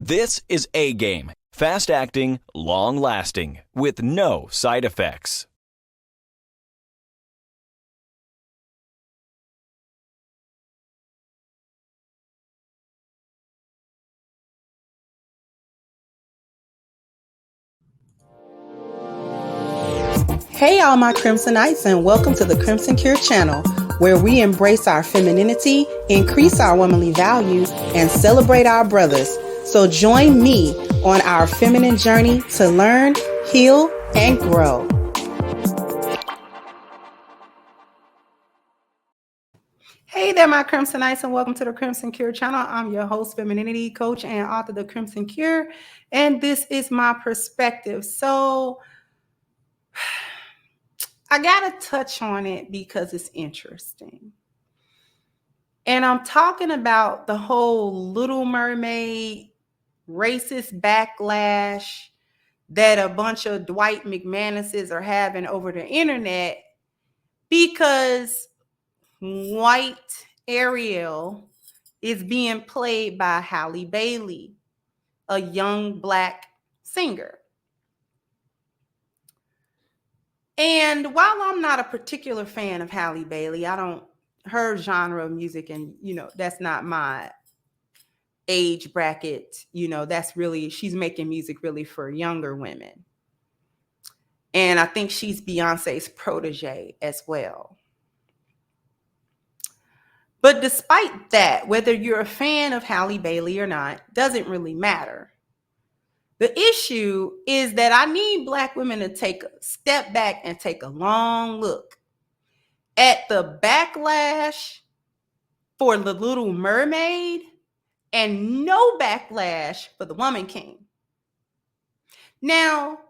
This is A Game. Fast acting, long lasting, with no side effects. Hey all my Crimsonites, and welcome to the Crimson Cure channel, where we embrace our femininity, increase our womanly value, and celebrate our brothers. So join me on our feminine journey to learn, heal, and grow. Hey there, my Crimsonites, and welcome to the Crimson Cure channel. I'm your host, femininity coach, and author of The Crimson Cure, and this is my perspective. So I gotta touch on it because it's interesting. And I'm talking about the whole Little Mermaid racist backlash that a bunch of Dwight McManuses are having over the internet because white Ariel is being played by Halle Bailey, a young Black singer. And while I'm not a particular fan of Halle Bailey, her genre of music, and that's not my age bracket, that's really, she's making music really for younger women. And I think she's Beyonce's protege as well. But despite that, whether you're a fan of Halle Bailey or not, doesn't really matter. The issue is that I need Black women to take a step back and take a long look at the backlash for the Little Mermaid and no backlash for the Woman King. Now,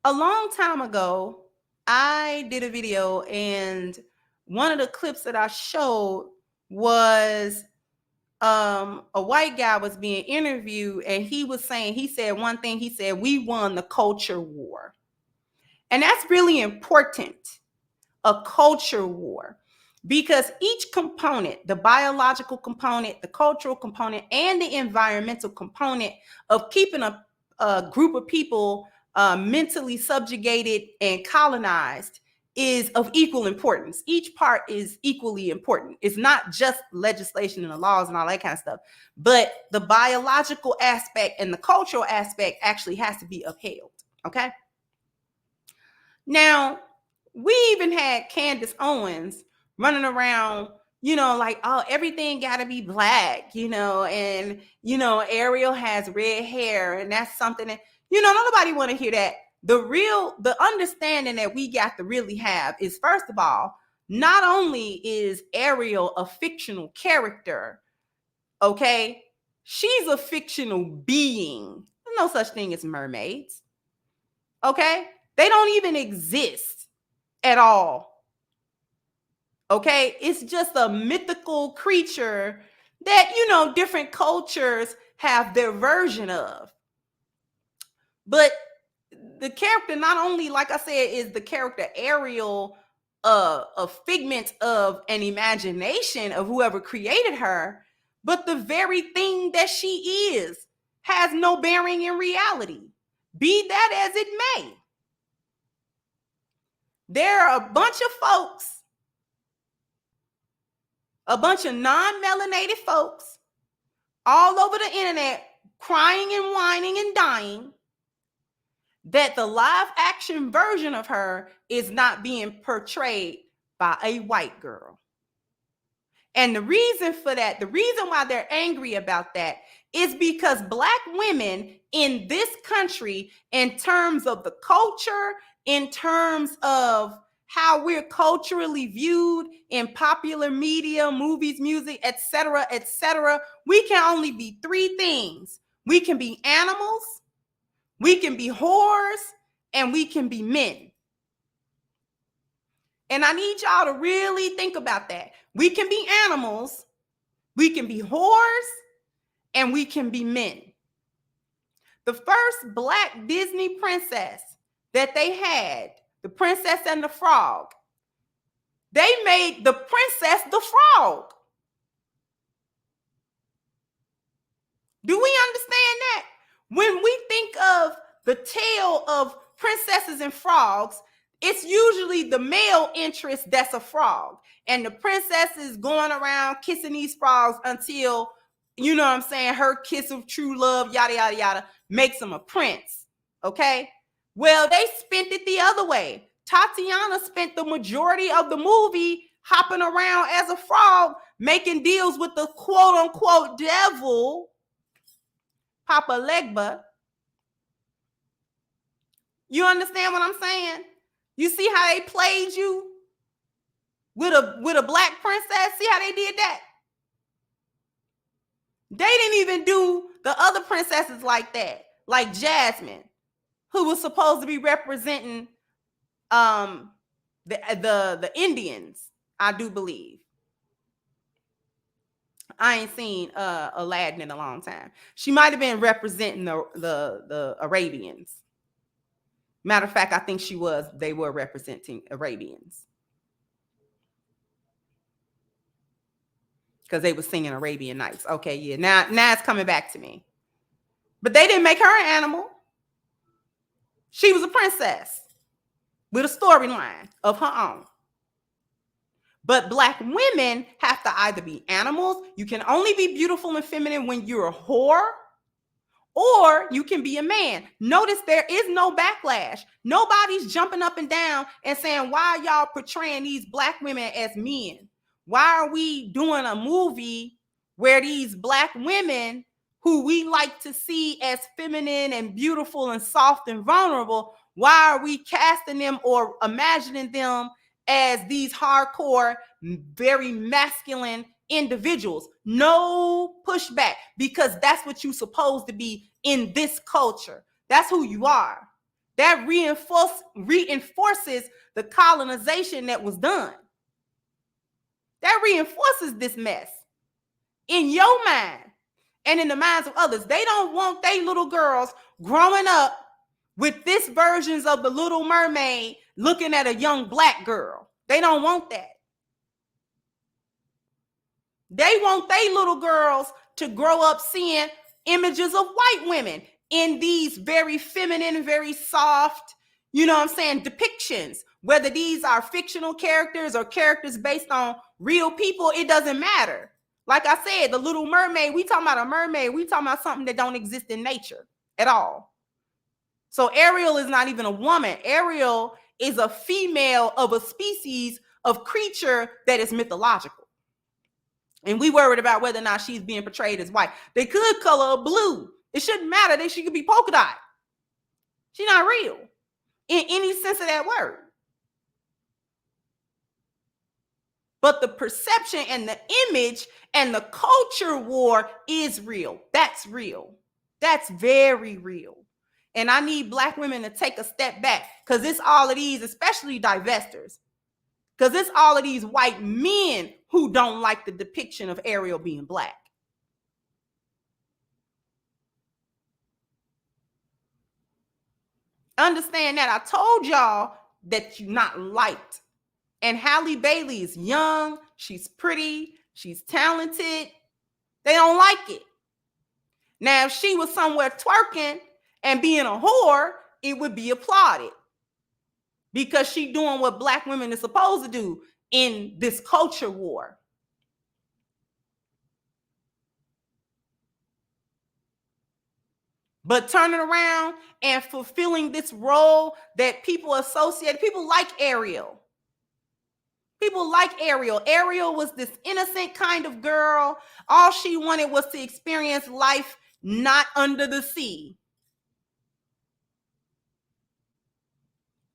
a long time ago, I did a video, and one of the clips that I showed was a white guy was being interviewed, and he said one thing, he said, "We won the culture war." And that's really important, a culture war. Because each component, the biological component, the cultural component, and the environmental component of keeping a group of people mentally subjugated and colonized is of equal importance. Each part is equally important. It's not just legislation and the laws and all that kind of stuff, but the biological aspect and the cultural aspect actually has to be upheld, okay? Now, we even had Candace Owens running around, like, oh, everything got to be Black, and, Ariel has red hair, and that's something that, nobody want to hear that. The understanding that we got to really have is, first of all, not only is Ariel a fictional character, okay, she's a fictional being. There's no such thing as mermaids, okay? They don't even exist at all. Okay, it's just a mythical creature that, different cultures have their version of. But the character, not only, like I said, is the character Ariel a figment of an imagination of whoever created her, but the very thing that she is has no bearing in reality, be that as it may. There are a bunch of folks, a bunch of non-melanated folks all over the internet crying and whining and dying that the live action version of her is not being portrayed by a white girl. And the reason for that, the reason why they're angry about that, is because Black women in this country, in terms of the culture, in terms of how we're culturally viewed in popular media, movies, music, etc., we can only be three things. We can be animals, we can be whores, and we can be men. And I need y'all to really think about that. We can be animals, we can be whores, and we can be men. The first Black Disney princess that they had, The Princess and the Frog, they made the princess the frog. Do we When we think of the tale of princesses and frogs, it's usually the male interest that's a frog. And the princess is going around kissing these frogs until, you know what I'm saying, her kiss of true love, yada, yada, yada, makes him a prince. Okay? Well, they spent it the other way. Tatiana spent the majority of the movie hopping around as a frog, making deals with the quote-unquote devil, Papa Legba. You understand what I'm saying? You see how they played you with a black princess? See how they did that? They didn't even do the other princesses like that, like Jasmine, who was supposed to be representing the Indians, I do believe. I ain't seen Aladdin in a long time. She might have been representing the Arabians. Matter of fact, I think they were representing Arabians. Because they were singing Arabian Nights. Okay, yeah. Now it's coming back to me. But they didn't make her an animal. She was a princess with a storyline of her own. But black women have to either be animals. You can only be beautiful and feminine when you're a whore, or you can be a man. Notice there is no backlash. Nobody's jumping up and down and saying, why are y'all portraying these black women as men? Why are we doing a movie where these black women who we like to see as feminine and beautiful and soft and vulnerable, why are we casting them or imagining them as these hardcore, very masculine individuals? No pushback, because that's what you're supposed to be in this culture. That's who you are. That reinforces the colonization that was done. That reinforces this mess in your mind and in the minds of others. They don't want their little girls growing up with this versions of the Little Mermaid looking at a young black girl. They don't want that. They want their little girls to grow up seeing images of white women in these very feminine, very soft, you know what I'm saying, depictions. Whether these are fictional characters or characters based on real people, it doesn't matter. Like I said, the Little Mermaid, we talking about a mermaid. We talking about something that don't exist in nature at all. So Ariel is not even a woman. Ariel is a female of a species of creature that is mythological. And we worried about whether or not she's being portrayed as white. They could color her blue. It shouldn't matter. She could be polka dot. She's not real in any sense of that word. But the perception and the image and the culture war is real. That's real. That's very real. And I need black women to take a step back, because it's all of these, especially divestors, because it's all of these white men who don't like the depiction of Ariel being black. Understand that. I told y'all that you're not liked. And Halle Bailey is young. She's pretty. She's talented. They don't like it. Now, if she was somewhere twerking and being a whore, it would be applauded, because she doing what black women are supposed to do in this culture war. But turning around and fulfilling this role that people associate, people like Ariel. People like Ariel. Ariel was this innocent kind of girl. All she wanted was to experience life not under the sea.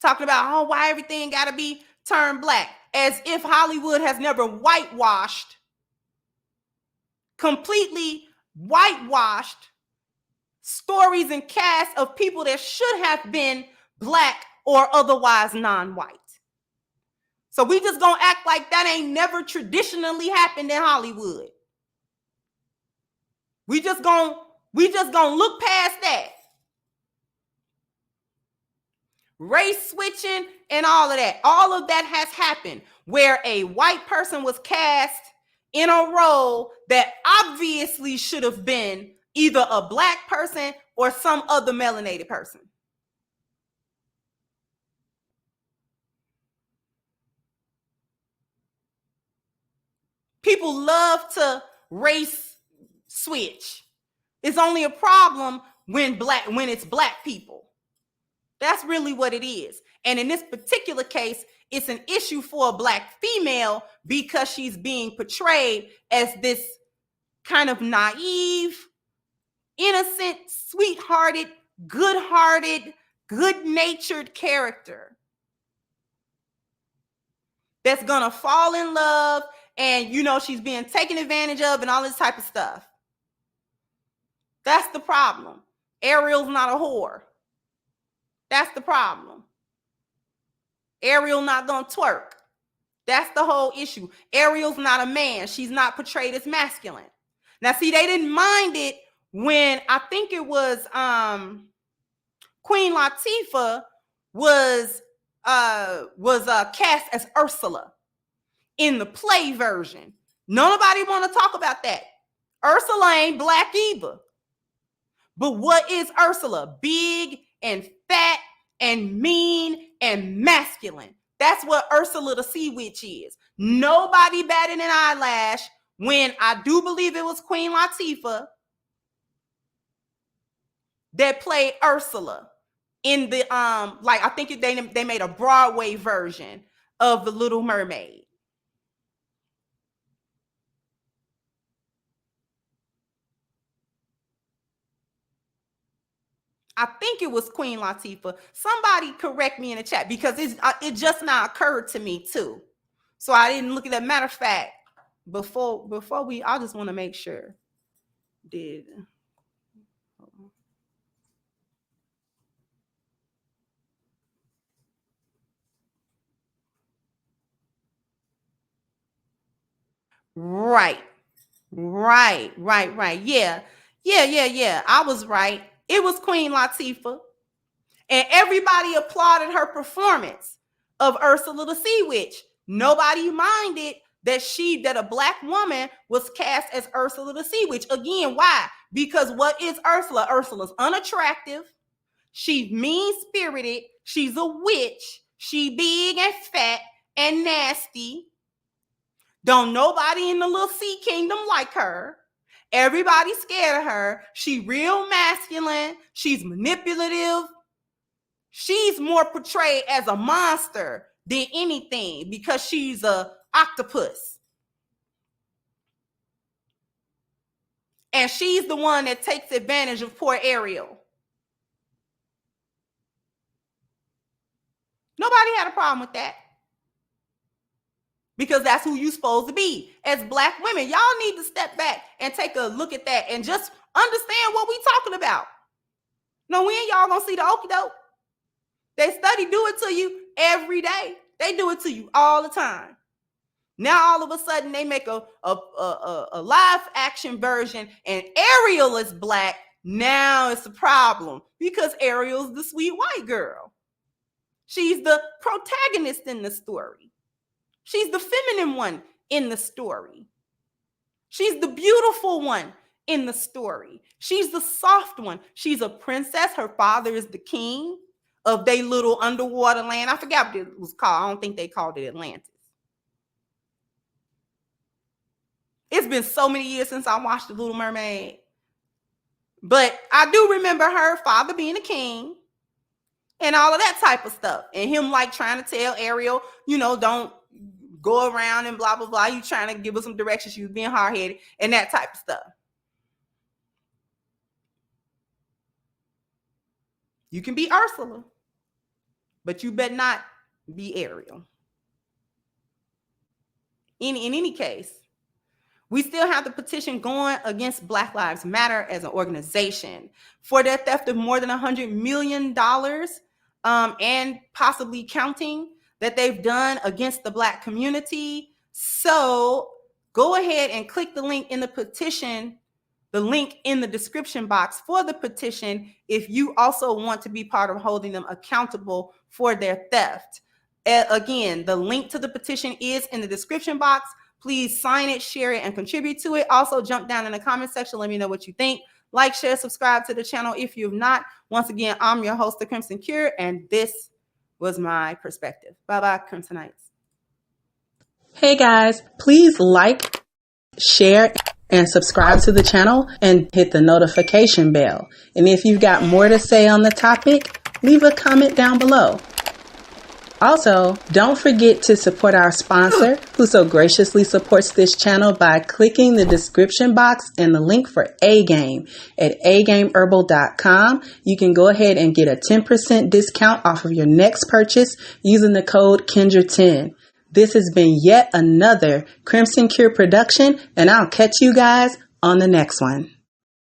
Talking about, oh, why everything got to be turned black. As if Hollywood has never whitewashed, completely whitewashed stories and casts of people that should have been black or otherwise non-white. So we just gonna act like that ain't never traditionally happened in Hollywood. We just gonna look past that. Race switching and all of that has happened, where a white person was cast in a role that obviously should have been either a black person or some other melanated person. People love to race switch. It's only a problem when it's black people. That's really what it is. And in this particular case, it's an issue for a black female because she's being portrayed as this kind of naive, innocent, sweethearted, good-hearted, good-natured character that's gonna fall in love, and she's being taken advantage of and all this type of stuff. That's the problem. Ariel's not a whore. That's the problem. Ariel not gonna twerk. That's the whole issue. Ariel's not a man. She's not portrayed as masculine. Now, see, they didn't mind it when I think it was Queen Latifah was cast as Ursula in the play version. Nobody want to talk about that. Ursula ain't black either. But what is Ursula? Big and fat and mean and masculine. That's what Ursula the Sea Witch is. Nobody batted an eyelash when I do believe it was Queen Latifah that played Ursula in the I think they made a Broadway version of the Little Mermaid. I think it was Queen Latifah. Somebody correct me in the chat because it just now occurred to me too. So I didn't look at that. Matter of fact, before I just want to make sure. Right. Yeah. I was right. It was Queen Latifah. And everybody applauded her performance of Ursula the Sea Witch. Nobody minded that a black woman was cast as Ursula the Sea Witch. Again, why? Because what is Ursula? Ursula's unattractive. She's mean-spirited. She's a witch. She big and fat and nasty. Don't nobody in the little sea kingdom like her. Everybody's scared of her. She real masculine. She's manipulative. She's more portrayed as a monster than anything because she's a octopus. And she's the one that takes advantage of poor Ariel. Nobody had a problem with that. Because that's who you're supposed to be as black women. Y'all need to step back and take a look at that and just understand what we talking about. No, we ain't y'all gonna see the okie doke. They study do it to you every day. They do it to you all the time. Now all of a sudden they make a live action version and Ariel is black. Now it's a problem because Ariel's the sweet white girl. She's the protagonist in the story. She's the feminine one in the story. She's the beautiful one in the story. She's the soft one. She's a princess. Her father is the king of their little underwater land. I forgot what it was called. I don't think they called it Atlantis. It's been so many years since I watched The Little Mermaid. But I do remember her father being a king and all of that type of stuff. And him like trying to tell Ariel, don't go around and blah, blah, blah. You trying to give her some direction. She was being hard-headed and that type of stuff. You can be Ursula, but you better not be Ariel. In any case, we still have the petition going against Black Lives Matter as an organization for their theft of more than $100 million and possibly counting that they've done against the Black community. So go ahead and click the link in the petition, the link in the description box for the petition if you also want to be part of holding them accountable for their theft. Again, the link to the petition is in the description box. Please sign it, share it, and contribute to it. Also, jump down in the comment section. Let me know what you think. Like, share, subscribe to the channel if you've not. Once again, I'm your host, The Crimson Cure, and this was my perspective. Bye-bye, Crimsonites. Hey guys, please like, share, and subscribe to the channel and hit the notification bell. And if you've got more to say on the topic, leave a comment down below. Also, don't forget to support our sponsor, who so graciously supports this channel by clicking the description box and the link for A-Game at agameherbal.com. You can go ahead and get a 10% discount off of your next purchase using the code Kendra10. This has been yet another Crimson Cure production, and I'll catch you guys on the next one.